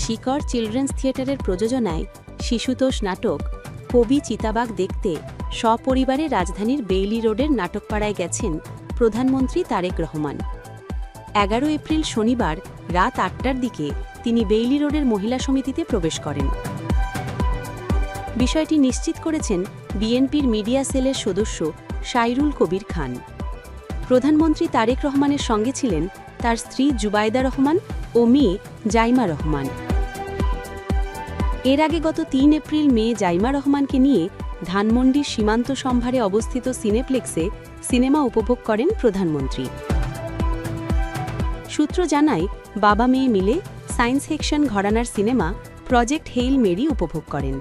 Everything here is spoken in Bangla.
শিকড় চিলড্রেন্স থিয়েটারের প্রযোজনায় শিশুতোষ নাটক কবি চিতাবাঘ দেখতে সপরিবারে রাজধানীর বেইলি রোডের নাটকপাড়ায় গেছেন প্রধানমন্ত্রী তারেক রহমান। 11 এপ্রিল শনিবার রাত 8টার দিকে তিনি বেইলি রোডের মহিলা সমিতিতে প্রবেশ করেন। বিষয়টি নিশ্চিত করেছেন বিএনপির মিডিয়া সেলের সদস্য সাইরুল কবির খান। প্রধানমন্ত্রী তারেক রহমানের সঙ্গে ছিলেন তার স্ত্রী জুবাইদা রহমান ও মেয়ে জাইমা রহমান। এর আগে গত 3 এপ্রিল মেয়ে জাইমা রহমানকে নিয়ে ধানমন্ডির সীমান্ত সম্ভারে অবস্থিত সিনেপ্লেক্সে সিনেমা উপভোগ করেন প্রধানমন্ত্রী। সূত্র জানায়, বাবা মেয়ে মিলে সায়েন্স ফিকশন ঘরানার সিনেমা প্রজেক্ট হেইল মেরি উপভোগ করেন।